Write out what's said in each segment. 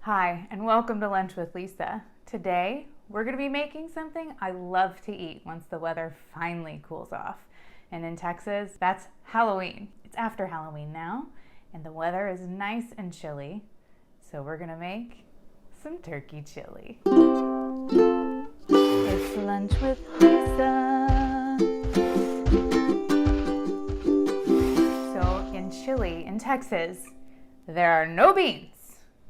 Hi, and welcome to Lunch with Lisa. Today, we're going to be making something I love to eat once the weather finally cools off. And in Texas, that's Halloween. It's after Halloween now, and the weather is nice and chilly. So we're going to make some turkey chili. It's Lunch with Lisa. So in Chile, in Texas, there are no beans.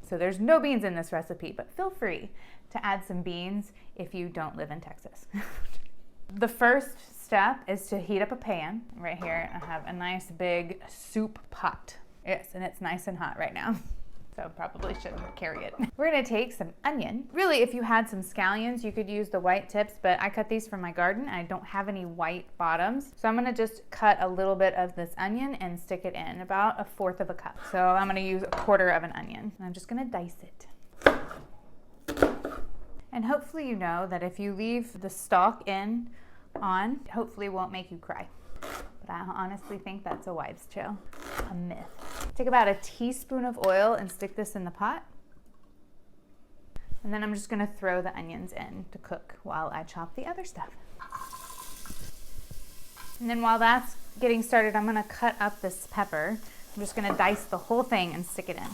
So there's no beans in this recipe, but feel free to add some beans if you don't live in Texas. The first step is to heat up a pan. Right here, I have a nice big soup pot. Yes, and it's nice and hot right now. So probably shouldn't carry it. We're gonna take some onion. Really, if you had some scallions, you could use the white tips, but I cut these from my garden and I don't have any white bottoms. So I'm gonna just cut a little bit of this onion and stick it in, about 1/4 of a cup. So I'm gonna use 1/4 of an onion. And I'm just gonna dice it. And hopefully you know that if you leave the stalk on, hopefully it won't make you cry. But I honestly think that's a wives' tale, a myth. Take about a teaspoon of oil and stick this in the pot. And then I'm just gonna throw the onions in to cook while I chop the other stuff. And then while that's getting started, I'm gonna cut up this pepper. I'm just gonna dice the whole thing and stick it in.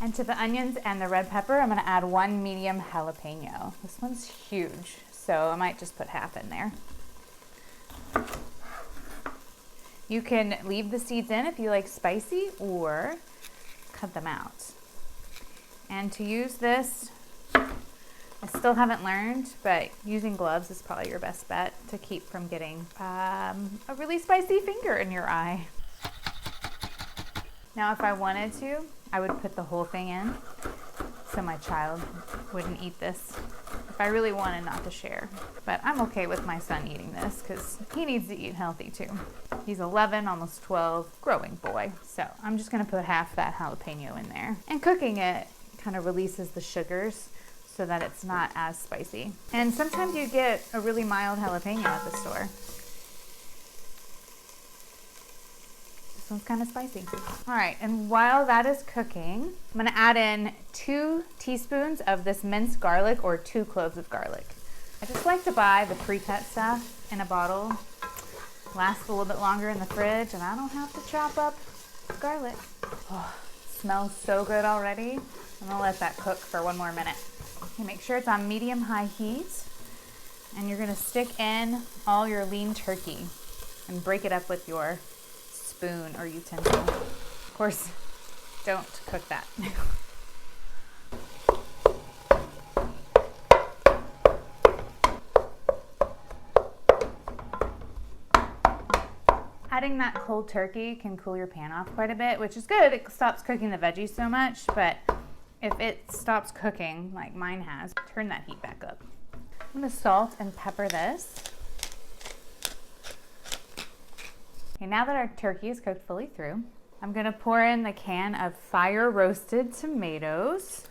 And to the onions and the red pepper, I'm gonna add 1 medium jalapeno. This one's huge, so I might just put half in there. You can leave the seeds in if you like spicy or cut them out. And to use this, I still haven't learned, but using gloves is probably your best bet to keep from getting a really spicy finger in your eye. Now, if I wanted to, I would put the whole thing in so my child wouldn't eat this if I really wanted not to share. But I'm okay with my son eating this because he needs to eat healthy too. He's 11, almost 12, growing boy. So I'm just gonna put half that jalapeno in there. And cooking it kind of releases the sugars so that it's not as spicy. And sometimes you get a really mild jalapeno at the store. This one's kind of spicy. All right, and while that is cooking, I'm gonna add in 2 teaspoons of this minced garlic or 2 cloves of garlic. I just like to buy the pre-cut stuff in a bottle. Lasts a little bit longer in the fridge and I don't have to chop up garlic. Oh, it smells so good already. I'm gonna let that cook for 1 more minute. Okay, make sure it's on medium-high heat and you're gonna stick in all your lean turkey and break it up with your spoon or utensil. Of course, don't cook that. Adding that cold turkey can cool your pan off quite a bit, which is good. It stops cooking the veggies so much, but if it stops cooking, like mine has, turn that heat back up. I'm gonna salt and pepper this. Okay, now that our turkey is cooked fully through, I'm gonna pour in the can of fire roasted tomatoes.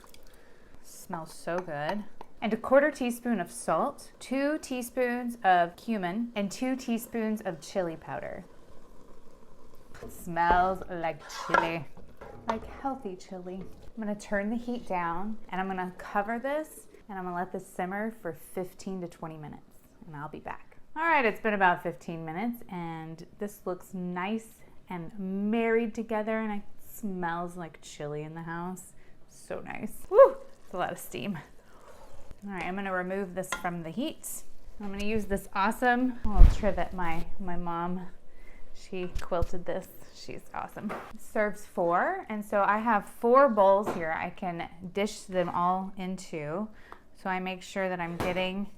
Smells so good. And 1/4 teaspoon of salt, 2 teaspoons of cumin, and 2 teaspoons of chili powder. It smells like chili, like healthy chili. I'm gonna turn the heat down and I'm gonna cover this and I'm gonna let this simmer for 15 to 20 minutes and I'll be back. All right, it's been about 15 minutes and this looks nice and married together and it smells like chili in the house. So nice. Woo, it's a lot of steam. All right, I'm gonna remove this from the heat. I'm gonna use this awesome little trivet my mom, she quilted this. She's awesome. It serves 4, and so I have 4 bowls here I can dish them all into. So I make sure that I'm getting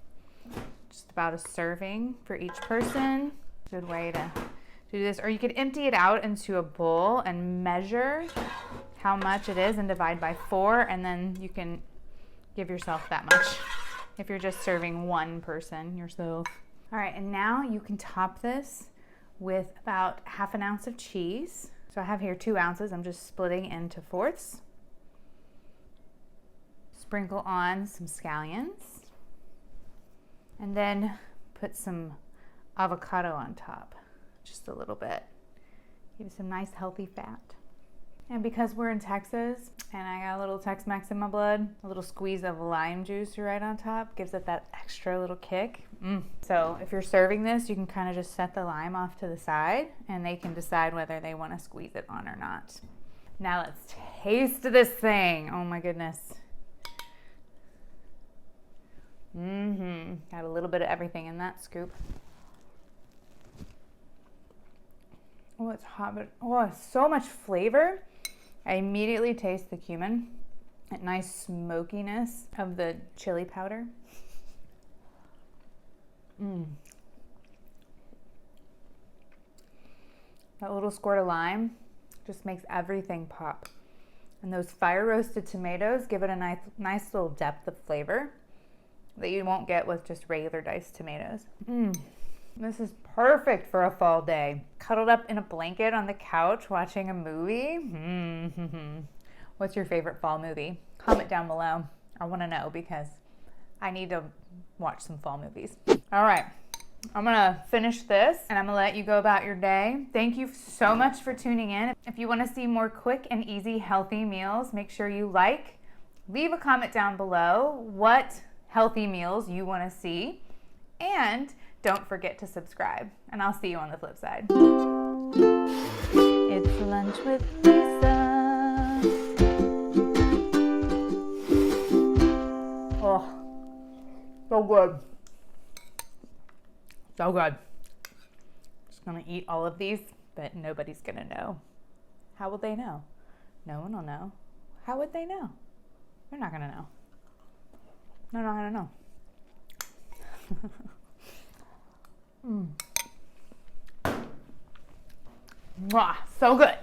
just about a serving for each person. Good way to do this. Or you could empty it out into a bowl and measure how much it is and divide by 4, and then you can give yourself that much if you're just serving 1 person yourself. All right, and now you can top this with about 1/2 ounce of cheese. So I have here 2 ounces. I'm just splitting into 4ths. Sprinkle on some scallions. And then put some avocado on top, just a little bit. Give it some nice healthy fat. And because we're in Texas and I got a little Tex-Mex in my blood, a little squeeze of lime juice right on top gives it that extra little kick. So if you're serving this, you can kind of just set the lime off to the side and they can decide whether they want to squeeze it on or not. Now let's taste this thing. Oh my goodness. Got a little bit of everything in that scoop. Oh, it's hot, but oh, so much flavor. I immediately taste the cumin, that nice smokiness of the chili powder. That little squirt of lime just makes everything pop. And those fire roasted tomatoes give it a nice little depth of flavor that you won't get with just regular diced tomatoes. This is perfect for a fall day. Cuddled up in a blanket on the couch watching a movie. What's your favorite fall movie? Comment down below. I want to know because I need to watch some fall movies. All right, I'm gonna finish this and I'm gonna let you go about your day. Thank you so much for tuning in. If you want to see more quick and easy healthy meals, make sure you leave a comment down below what healthy meals you want to see, and don't forget to subscribe, and I'll see you on the flip side. It's lunch with Lisa. Oh, so good. So good. Just gonna eat all of these, but nobody's gonna know. How will they know? No one will know. How would they know? They're not gonna know. They're not gonna know. Mwah, so good.